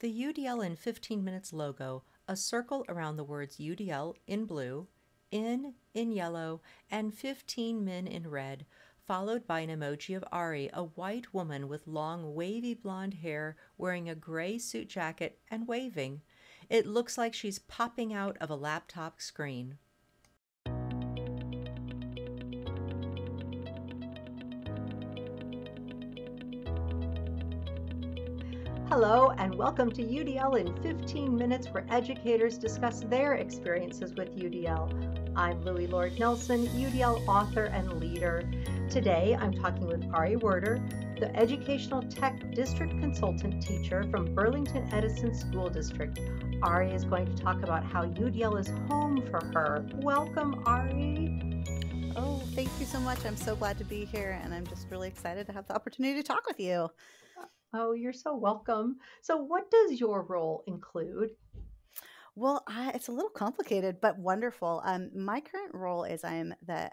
The UDL in 15 Minutes logo, a circle around the words UDL in blue, in yellow, and 15 min in red, followed by an emoji of Arie, a white woman with long wavy blonde hair wearing a gray suit jacket and waving. It looks like she's popping out of a laptop screen. Hello and welcome to UDL in 15 Minutes, where educators discuss their experiences with UDL. I'm Louie Lord Nelson, UDL author and leader. Today I'm talking with Arie Werder, the Educational Tech District Consultant Teacher from Burlington Edison School District. Arie is going to talk about how UDL is home for her. Welcome, Arie. Oh, thank you so much. I'm so glad to be here, and I'm just really excited to have the opportunity to talk with you. Oh, you're so welcome. So what does your role include? Well, it's a little complicated, but wonderful. My current role is I'm the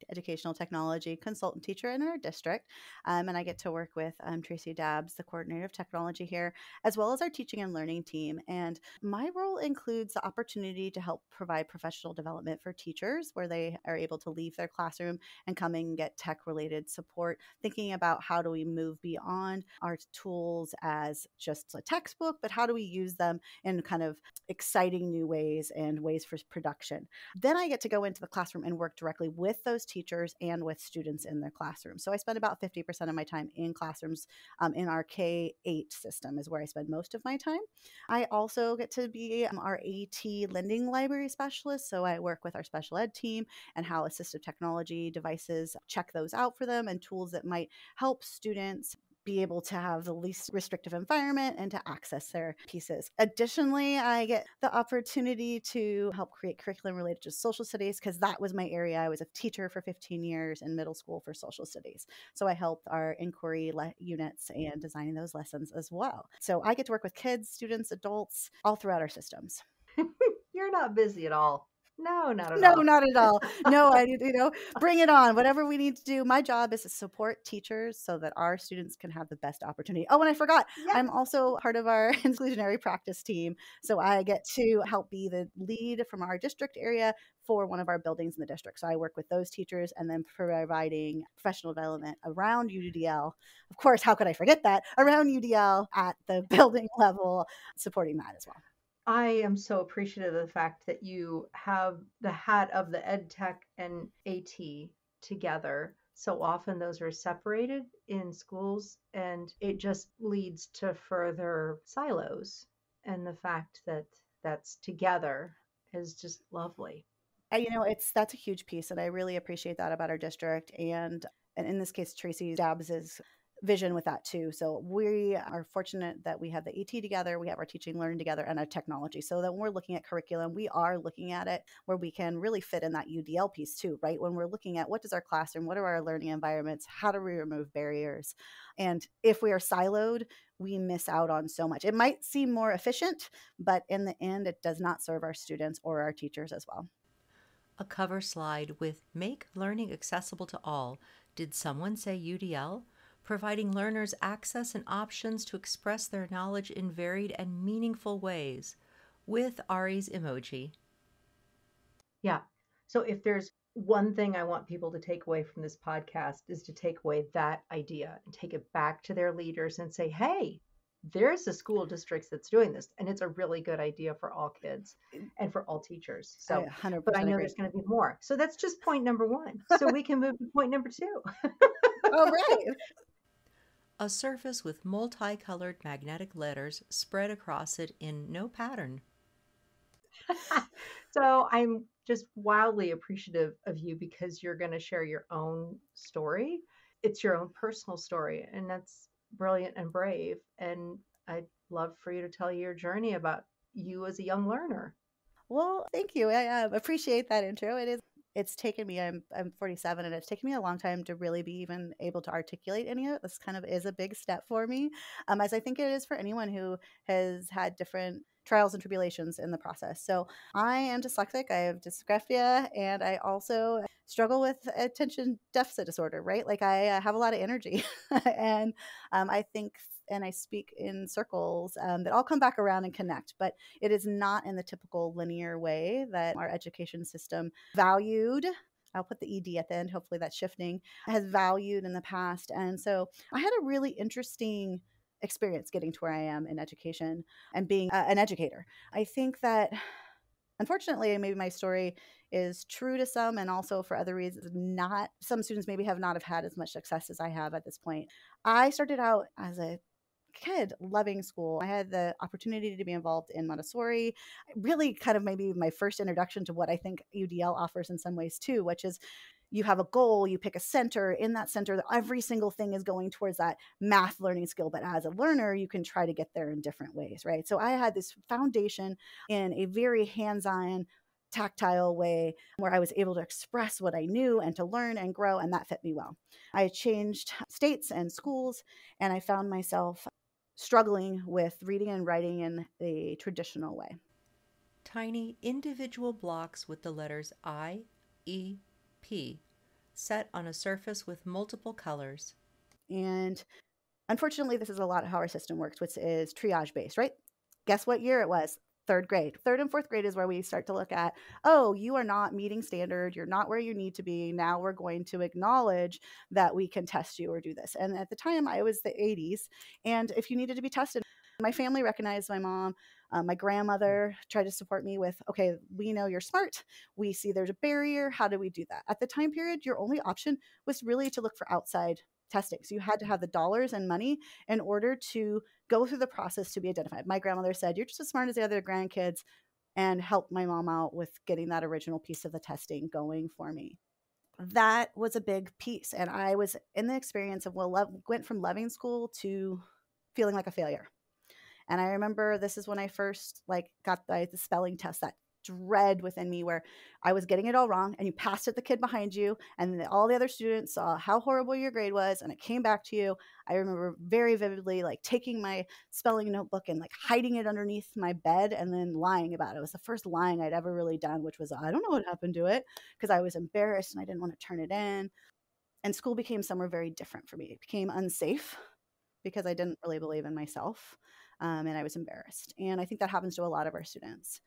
educational technology consultant teacher in our district, and I get to work with Tracy Dabbs, the coordinator of technology here, as well as our teaching and learning team. And my role includes the opportunity to help provide professional development for teachers, where they are able to leave their classroom and come and get tech-related support, thinking about how do we move beyond our tools as just a textbook, but how do we use them in kind of exciting new ways and ways for production. Then I get to go into the classroom and work directly with those teachers and with students in their classroom. So I spend about 50% of my time in classrooms in our K-8 system is where I spend most of my time. I also get to be our AT lending library specialist. So I work with our special ed team and how assistive technology devices check those out for them and tools that might help students be able to have the least restrictive environment and to access their pieces. Additionally, I get the opportunity to help create curriculum related to social studies because that was my area. I was a teacher for 15 years in middle school for social studies. So I helped our inquiry units and designing those lessons as well. So I get to work with kids, students, adults, all throughout our systems. You're not busy at all. No, not at No, all. not at all. No, bring it on. Whatever we need to do. My job is to support teachers so that our students can have the best opportunity. Oh, and I forgot, Yeah. I'm also part of our inclusionary practice team. So I get to help be the lead from our district area for one of our buildings in the district. So I work with those teachers and then providing professional development around UDL. Of course, how could I forget that? Around UDL at the building level, supporting that as well. I am so appreciative of the fact that you have the hat of the ed tech and AT together. So often those are separated in schools, and it just leads to further silos. And the fact that that's together is just lovely. That's a huge piece, and I really appreciate that about our district. And in this case, Tracy Dabbs's vision with that too. So we are fortunate that we have the ET together, we have our teaching, learning together, and our technology. So that when we're looking at curriculum, we are looking at it where we can really fit in that UDL piece too, right? When we're looking at what does our classroom, what are our learning environments, how do we remove barriers? And if we are siloed, we miss out on so much. It might seem more efficient, but in the end, it does not serve our students or our teachers as well. A cover slide with Make Learning Accessible to All. Did someone say UDL? Providing learners access and options to express their knowledge in varied and meaningful ways, with Arie's emoji. Yeah. So if there's one thing I want people to take away from this podcast is to take away that idea and take it back to their leaders and say, hey, there's a school district that's doing this, and it's a really good idea for all kids and for all teachers. So, I 100% but I know agree. there's going to be more. So that's just point number one. So we can move to point number two. Oh, right. A surface with multicolored magnetic letters spread across it in no pattern. So I'm just wildly appreciative of you because you're going to share your own story. It's your own personal story, and that's brilliant and brave. And I'd love for you to tell your journey about you as a young learner. Well, thank you. I appreciate that intro. It's taken me, I'm 47, and it's taken me a long time to really be even able to articulate any of it. This kind of is a big step for me, as I think it is for anyone who has had different trials and tribulations in the process. So I am dyslexic, I have dysgraphia, and I also struggle with attention deficit disorder, right? Like I have a lot of energy. And I think and I speak in circles that all come back around and connect, but it is not in the typical linear way that our education system valued. I'll put the ED at the end. Hopefully that's shifting, has valued in the past. And so I had a really interesting experience getting to where I am in education and being an educator. I think that unfortunately, maybe my story is true to some, and also for other reasons, not. Some students maybe have not have had as much success as I have at this point. I started out as a kid loving school. I had the opportunity to be involved in Montessori, really kind of maybe my first introduction to what I think UDL offers in some ways too, which is you have a goal, you pick a center. In that center, every single thing is going towards that math learning skill. But as a learner, you can try to get there in different ways, right? So I had this foundation in a very hands-on, tactile way where I was able to express what I knew and to learn and grow, and that fit me well. I changed states and schools, and I found myself struggling with reading and writing in a traditional way. Tiny individual blocks with the letters I, E, P set on a surface with multiple colors. And unfortunately, this is a lot of how our system works, which is triage based, right? Guess what year it was? Third grade. Third and fourth grade is where we start to look at, oh, you are not meeting standard. You're not where you need to be. Now we're going to acknowledge that we can test you or do this. And at the time, I was the 80s. And if you needed to be tested, my family recognized my mom. My grandmother tried to support me with, okay, we know you're smart. We see there's a barrier. How do we do that? At the time period, your only option was really to look for outside testing. So you had to have the dollars and money in order to go through the process to be identified. My grandmother said, you're just as smart as the other grandkids, and helped my mom out with getting that original piece of the testing going for me. That was a big piece. And I was in the experience of, went from loving school to feeling like a failure. And I remember this is when I first got the spelling test, that dread within me where I was getting it all wrong, and you passed it the kid behind you, and all the other students saw how horrible your grade was, and it came back to you. I remember very vividly taking my spelling notebook and hiding it underneath my bed and then lying about it. It was the first lying I'd ever really done, which was, I don't know what happened to it, because I was embarrassed and I didn't want to turn it in. And school became somewhere very different for me. It became unsafe because I didn't really believe in myself. And I was embarrassed. And I think that happens to a lot of our students.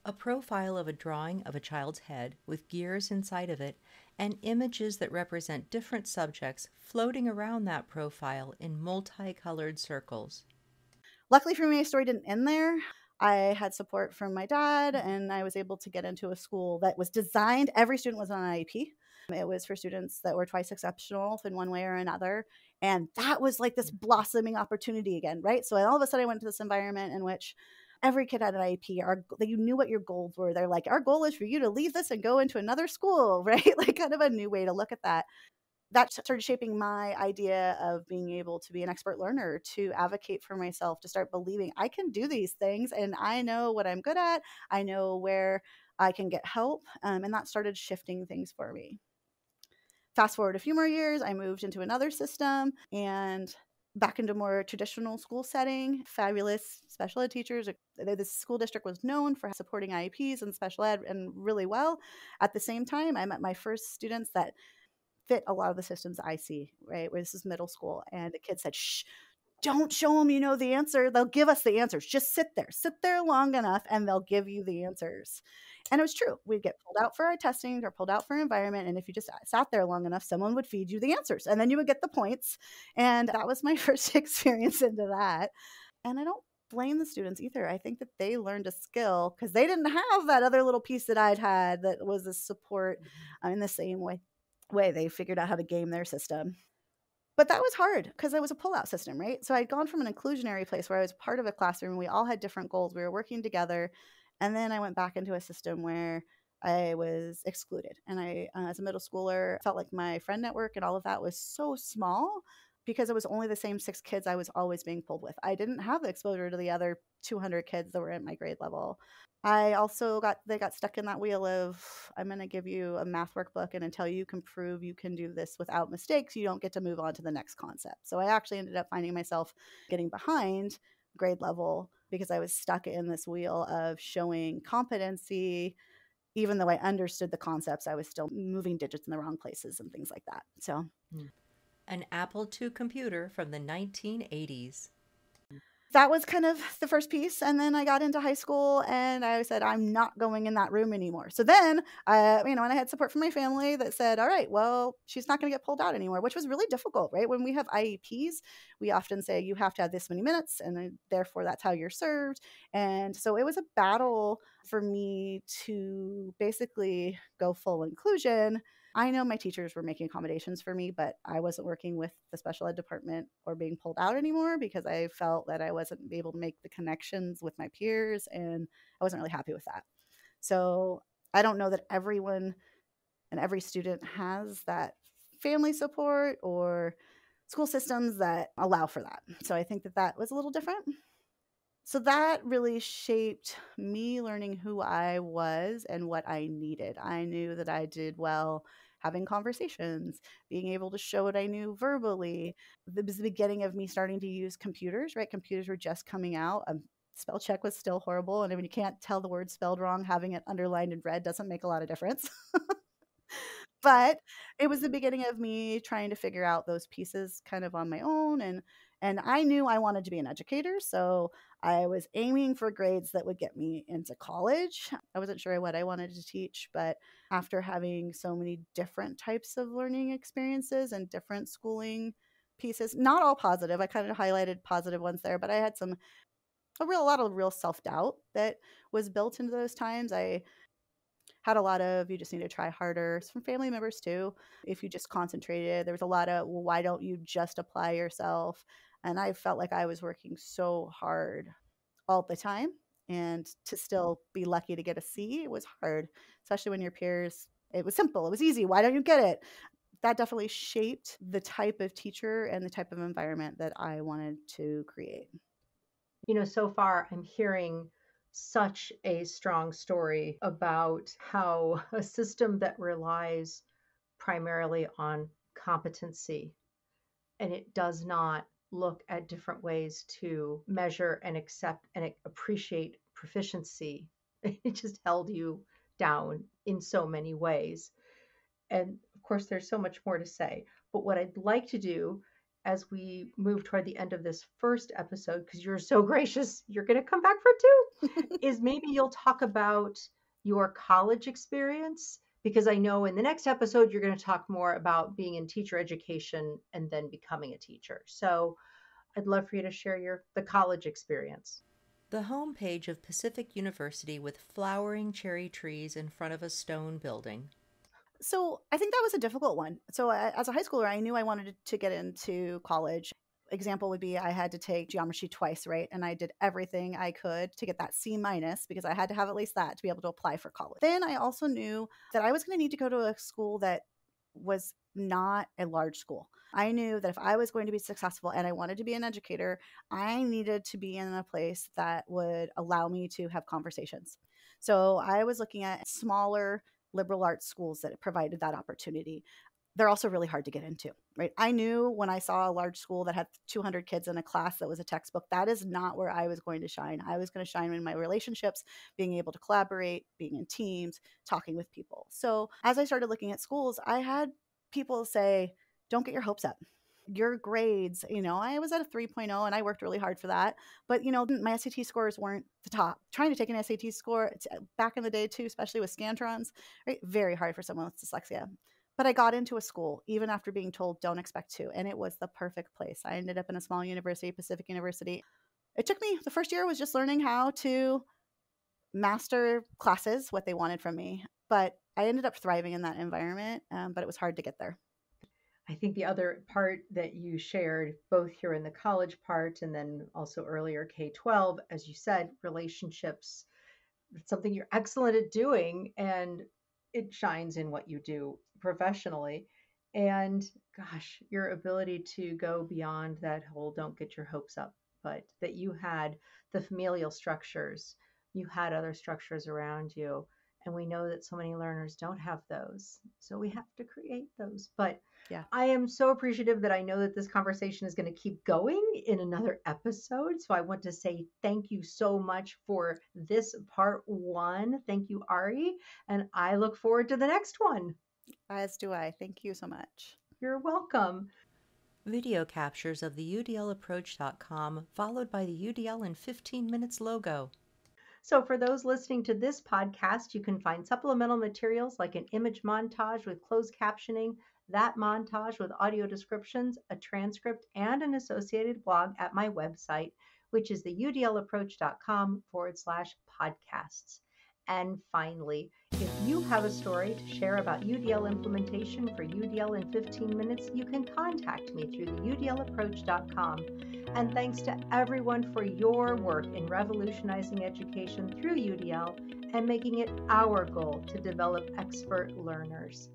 A profile of a drawing of a child's head with gears inside of it and images that represent different subjects floating around that profile in multicolored circles. Luckily for me, my story didn't end there. I had support from my dad, and I was able to get into a school that was designed, every student was on an IEP. It was for students that were twice exceptional in one way or another. And that was this blossoming opportunity again, right? So all of a sudden I went to this environment in which every kid had an IEP, you knew what your goals were. They're like, our goal is for you to leave this and go into another school, right? Kind of a new way to look at that. That started shaping my idea of being able to be an expert learner, to advocate for myself, to start believing I can do these things and I know what I'm good at. I know where I can get help. And that started shifting things for me. Fast forward a few more years, I moved into another system and back into more traditional school setting, fabulous special ed teachers. The school district was known for supporting IEPs and special ed and really well. At the same time, I met my first students that fit a lot of the systems I see, right? Where this is middle school. And the kid said, shh, don't show them you know the answer. They'll give us the answers. Just sit there long enough and they'll give you the answers. And it was true. We'd get pulled out for our testing or pulled out for environment. And if you just sat there long enough, someone would feed you the answers and then you would get the points. And that was my first experience into that. And I don't blame the students either. I think that they learned a skill because they didn't have that other little piece that I'd had that was a support in the same way. They figured out how to game their system. But that was hard because it was a pullout system, right? So I'd gone from an inclusionary place where I was part of a classroom and we all had different goals. We were working together. And then I went back into a system where I was excluded. And I, as a middle schooler, felt like my friend network and all of that was so small because it was only the same 6 kids I was always being pulled with. I didn't have the exposure to the other 200 kids that were at my grade level. I also got stuck in that wheel of, I'm going to give you a math workbook, and until you can prove you can do this without mistakes, you don't get to move on to the next concept. So I actually ended up finding myself getting behind grade level because I was stuck in this wheel of showing competency. Even though I understood the concepts, I was still moving digits in the wrong places and things like that. So an Apple II computer from the 1980s. That was kind of the first piece. And then I got into high school and I said, I'm not going in that room anymore. So then, and I had support from my family that said, all right, well, she's not going to get pulled out anymore, which was really difficult, right? When we have IEPs, we often say you have to have this many minutes and then, therefore that's how you're served. And so it was a battle for me to basically go full inclusion. I know my teachers were making accommodations for me, but I wasn't working with the special ed department or being pulled out anymore because I felt that I wasn't able to make the connections with my peers, and I wasn't really happy with that. So I don't know that everyone and every student has that family support or school systems that allow for that. So I think that that was a little different. So that really shaped me learning who I was and what I needed. I knew that I did well having conversations, being able to show what I knew verbally. It was the beginning of me starting to use computers, right? Computers were just coming out. Spell check was still horrible. And when you can't tell the word spelled wrong, having it underlined in red doesn't make a lot of difference. But it was the beginning of me trying to figure out those pieces kind of on my own, and I knew I wanted to be an educator, so I was aiming for grades that would get me into college. I wasn't sure what I wanted to teach, but after having so many different types of learning experiences and different schooling pieces, not all positive, I kind of highlighted positive ones there, but I had a lot of real self-doubt that was built into those times. I had a lot of you just need to try harder from family members too. If you just concentrated, there was a lot of, well, why don't you just apply yourself? And I felt like I was working so hard all the time, and to still be lucky to get a C, it was hard, especially when your peers, it was simple, it was easy, why don't you get it? That definitely shaped the type of teacher and the type of environment that I wanted to create. So far I'm hearing such a strong story about how a system that relies primarily on competency and it does not look at different ways to measure and accept and appreciate proficiency. It just held you down in so many ways. And of course, there's so much more to say. But what I'd like to do as we move toward the end of this first episode, because you're so gracious, you're going to come back for two, is maybe you'll talk about your college experience. Because I know in the next episode, you're going to talk more about being in teacher education and then becoming a teacher. So I'd love for you to share the college experience. The home page of Pacific University with flowering cherry trees in front of a stone building. So I think that was a difficult one. So as a high schooler, I knew I wanted to get into college. Example would be I had to take geometry twice, right? And I did everything I could to get that C minus because I had to have at least that to be able to apply for college. Then I also knew that I was going to need to go to a school that was not a large school. I knew that if I was going to be successful and I wanted to be an educator, I needed to be in a place that would allow me to have conversations. So I was looking at smaller liberal arts schools that provided that opportunity. They're also really hard to get into, right? I knew when I saw a large school that had 200 kids in a class that was a textbook, that is not where I was going to shine. I was going to shine in my relationships, being able to collaborate, being in teams, talking with people. So as I started looking at schools, I had people say, don't get your hopes up. Your grades, I was at a 3.0 and I worked really hard for that. But, my SAT scores weren't the top. Trying to take an SAT score back in the day too, especially with Scantrons, right? Very hard for someone with dyslexia. But I got into a school even after being told don't expect to. And it was the perfect place. I ended up in a small university, Pacific University. It took me, the first year was just learning how to master classes, what they wanted from me. But I ended up thriving in that environment, but it was hard to get there. I think the other part that you shared, both here in the college part and then also earlier K-12, as you said, relationships, it's something you're excellent at doing and it shines in what you do professionally. And gosh, your ability to go beyond that whole don't get your hopes up, but that you had the familial structures, you had other structures around you. And we know that so many learners don't have those. So we have to create those. But Yeah. I am so appreciative that I know that this conversation is going to keep going in another episode. So I want to say thank you so much for this part one. Thank you, Arie. And I look forward to the next one. As do I. Thank you so much. You're welcome. video captures of the UDLapproach.com, followed by the UDL in 15 minutes logo. So for those listening to this podcast, you can find supplemental materials like an image montage with closed captioning, that montage with audio descriptions, a transcript, and an associated blog at my website, which is the udlapproach.com/podcasts. And finally, if you have a story to share about UDL implementation for UDL in 15 minutes, you can contact me through the udlapproach.com. And thanks to everyone for your work in revolutionizing education through UDL and making it our goal to develop expert learners.